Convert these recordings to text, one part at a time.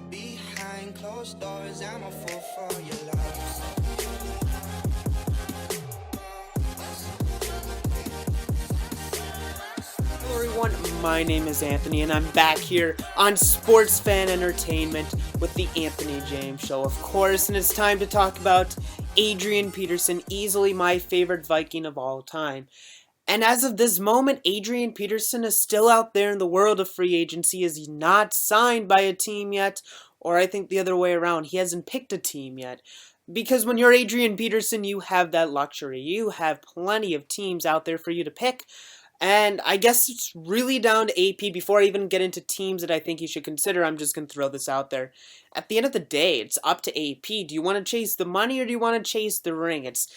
behind closed doors. I'm a fool for your love. Hello everyone, my name is Anthony and I'm back here on Sports Fan Entertainment with the Anthony James Show, of course, and it's time to talk about Adrian Peterson, easily my favorite Viking of all time. And as of this moment, Adrian Peterson is still out there in the world of free agency. Is he not signed by a team yet? Or I think the other way around, he hasn't picked a team yet. Because when you're Adrian Peterson, you have that luxury. You have plenty of teams out there for you to pick. And I guess it's really down to AP. Before I even get into teams that I think you should consider, I'm just going to throw this out there. At the end of the day, it's up to AP. Do you want to chase the money or do you want to chase the ring? It's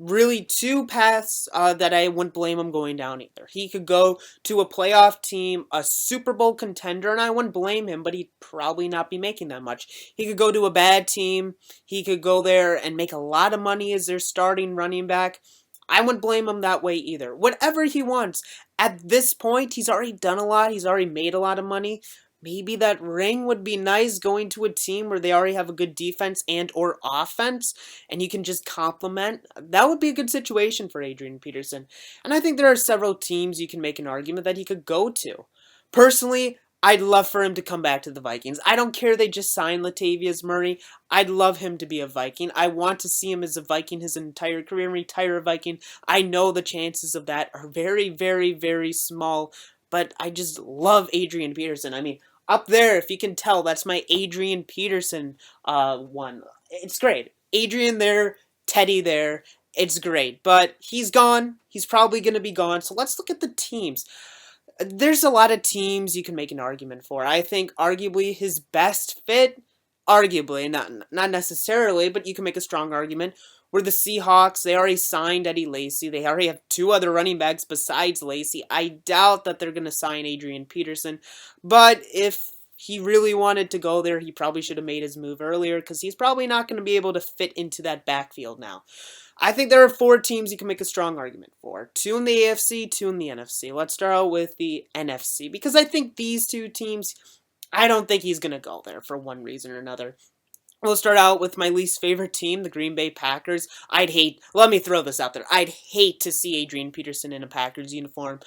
really two paths that I wouldn't blame him going down either. He could go to a playoff team, a Super Bowl contender, and I wouldn't blame him, but he'd probably not be making that much. He could go to a bad team. He could go there and make a lot of money as their starting running back. I wouldn't blame him that way either. Whatever he wants. At this point, he's already done a lot. He's already made a lot of money. Maybe that ring would be nice, going to a team where they already have a good defense and or offense, and you can just complement. That would be a good situation for Adrian Peterson. And I think there are several teams you can make an argument that he could go to. Personally, I'd love for him to come back to the Vikings. I don't care they just signed Latavius Murray. I'd love him to be a Viking. I want to see him as a Viking his entire career and retire a Viking. I know the chances of that are very, very, very small, but I just love Adrian Peterson. I mean, up there, if you can tell, that's my Adrian Peterson one. It's great. Adrian there, Teddy there. It's great. But he's gone. He's probably going to be gone. So let's look at the teams. There's a lot of teams you can make an argument for. I think arguably his best fit, arguably, not necessarily, but you can make a strong argument, were the Seahawks. They already signed Eddie Lacy. They already have two other running backs besides Lacy. I doubt that they're going to sign Adrian Peterson, but if he really wanted to go there, he probably should have made his move earlier because he's probably not going to be able to fit into that backfield now. I think there are four teams you can make a strong argument for. Two in the AFC, two in the NFC. Let's start out with the NFC because I think these two teams, I don't think he's going to go there for one reason or another. We'll start out with my least favorite team, the Green Bay Packers. Let me throw this out there. I'd hate to see Adrian Peterson in a Packers uniform.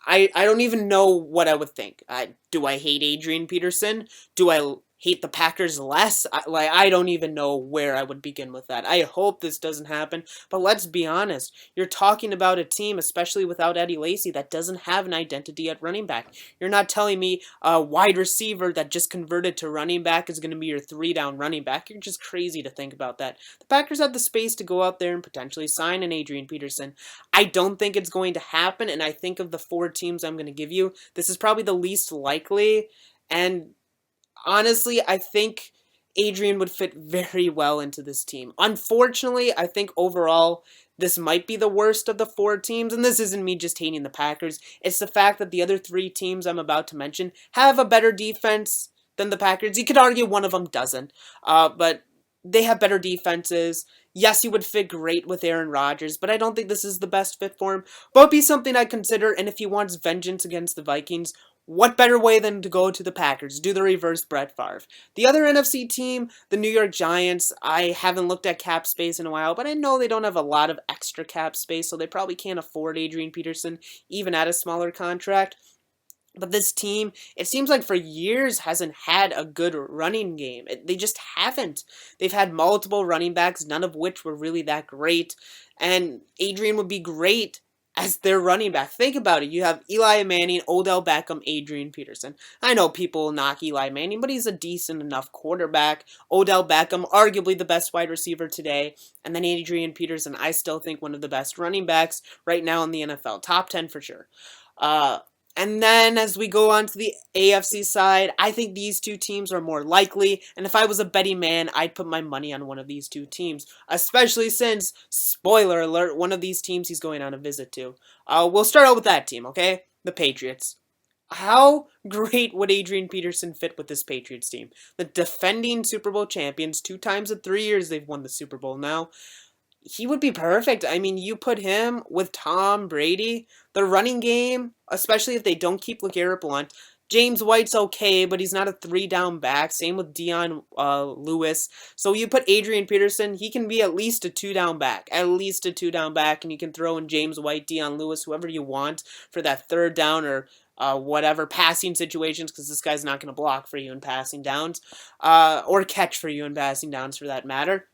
I don't even know what I would think. Do I hate Adrian Peterson? Do I hate the Packers less? I don't even know where I would begin with that. I hope this doesn't happen, but let's be honest. You're talking about a team, especially without Eddie Lacy, that doesn't have an identity at running back. You're not telling me a wide receiver that just converted to running back is going to be your three-down running back. You're just crazy to think about that. The Packers have the space to go out there and potentially sign an Adrian Peterson. I don't think it's going to happen, and I think of the four teams I'm going to give you, this is probably the least likely, and honestly, I think Adrian would fit very well into this team. Unfortunately, I think overall, this might be the worst of the four teams, and this isn't me just hating the Packers. It's the fact that the other three teams I'm about to mention have a better defense than the Packers. You could argue one of them doesn't, but they have better defenses. Yes, he would fit great with Aaron Rodgers, but I don't think this is the best fit for him. But it'd be something I'd consider, and if he wants vengeance against the Vikings, what better way than to go to the Packers? Do the reverse Brett Favre. The other NFC team, the New York Giants, I haven't looked at cap space in a while, but I know they don't have a lot of extra cap space, so they probably can't afford Adrian Peterson, even at a smaller contract. But this team, it seems like for years, hasn't had a good running game. They just haven't. They've had multiple running backs, none of which were really that great. And Adrian would be great as their running back. Think about it. You have Eli Manning, Odell Beckham, Adrian Peterson. I know people knock Eli Manning, but he's a decent enough quarterback. Odell Beckham, arguably the best wide receiver today. And then Adrian Peterson, I still think one of the best running backs right now in the NFL. Top 10 for sure. And then as we go on to the AFC side, I think these two teams are more likely. And if I was a betting man, I'd put my money on one of these two teams. Especially since, spoiler alert, one of these teams he's going on a visit to. We'll start out with that team, okay? The Patriots. How great would Adrian Peterson fit with this Patriots team? The defending Super Bowl champions, 2 times in 3 years they've won the Super Bowl now. He would be perfect. I mean, you put him with Tom Brady, the running game, especially if they don't keep LeGarrette Blount, James White's okay, but he's not a 3-down back. Same with Dion Lewis. So you put Adrian Peterson, he can be at least a 2-down back. At least a 2-down back, and you can throw in James White, Dion Lewis, whoever you want for that 3rd down or whatever passing situations, because this guy's not going to block for you in passing downs, or catch for you in passing downs for that matter.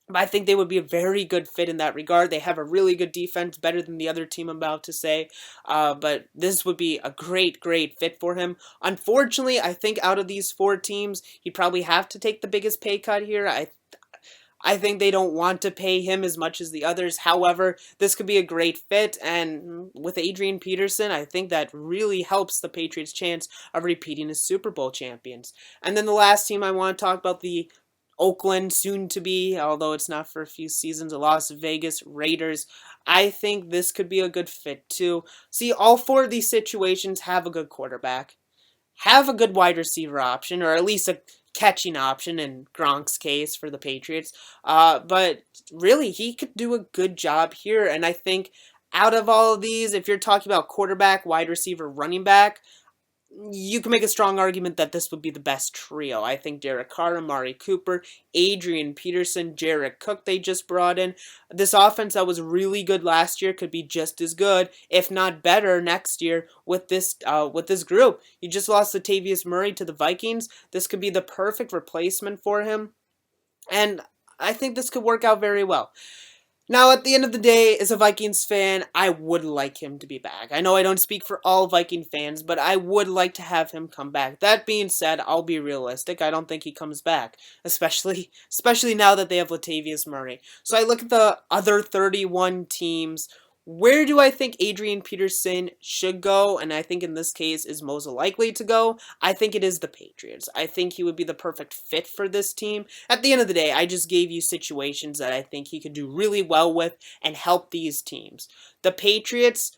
But I think they would be a very good fit in that regard. They have a really good defense, better than the other team I'm about to say. But this would be a great, great fit for him. Unfortunately, I think out of these 4 teams, he'd probably have to take the biggest pay cut here. I think they don't want to pay him as much as the others. However, this could be a great fit, and with Adrian Peterson, I think that really helps the Patriots' chance of repeating as Super Bowl champions. And then the last team I want to talk about, the Oakland, soon to be, although it's not for a few seasons, the Las Vegas Raiders. I think this could be a good fit too. See, all 4 of these situations have a good quarterback, have a good wide receiver option, or at least a catching option in Gronk's case for the Patriots. But really, he could do a good job here, and I think out of all of these, if you're talking about quarterback, wide receiver, running back, you can make a strong argument that this would be the best trio. I think Derek Carr, Amari Cooper, Adrian Peterson, Jared Cook they just brought in. This offense that was really good last year could be just as good, if not better, next year with this group. You just lost Latavius Murray to the Vikings. This could be the perfect replacement for him, and I think this could work out very well. Now, at the end of the day, as a Vikings fan, I would like him to be back. I know I don't speak for all Viking fans, but I would like to have him come back. That being said, I'll be realistic. I don't think he comes back, especially now that they have Latavius Murray. So I look at the other 31 teams. Where do I think Adrian Peterson should go, and I think in this case is most likely to go? I think it is the Patriots. I think he would be the perfect fit for this team. At the end of the day, I just gave you situations that I think he could do really well with and help these teams. The Patriots,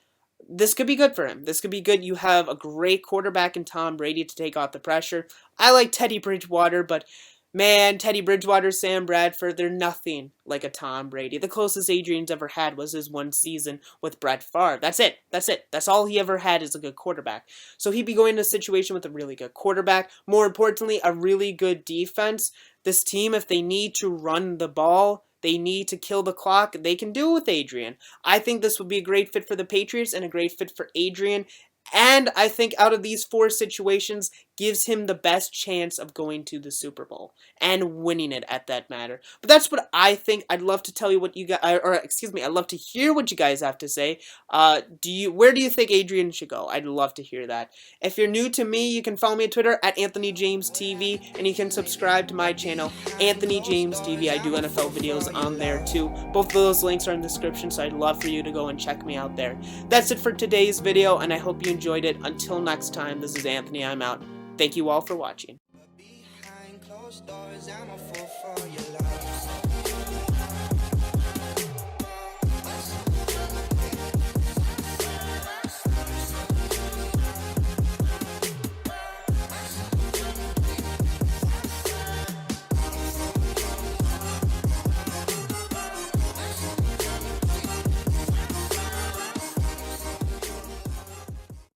this could be good for him. This could be good. You have a great quarterback in Tom Brady to take off the pressure. I like Teddy Bridgewater, but man, Teddy Bridgewater, Sam Bradford, they're nothing like a Tom Brady. The closest Adrian's ever had was his 1 season with Brett Favre. That's it. That's it. That's all he ever had is a good quarterback. So he'd be going into a situation with a really good quarterback. More importantly, a really good defense. This team, if they need to run the ball, they need to kill the clock, they can do it with Adrian. I think this would be a great fit for the Patriots and a great fit for Adrian. And I think out of these 4 situations, gives him the best chance of going to the Super Bowl and winning it at that matter. But that's what I think. I'd love to tell you what you guys, I'd love to hear what you guys have to say. Where do you think Adrian should go? I'd love to hear that. If you're new to me, you can follow me on Twitter at AnthonyJamesTV, and you can subscribe to my channel, Anthony James TV. I do NFL videos on there too. Both of those links are in the description, so I'd love for you to go and check me out there. That's it for today's video, and I hope you enjoyed it. Until next time, this is Anthony. I'm out. Thank you all for watching. Behind closed doors, I'm a fool for your love.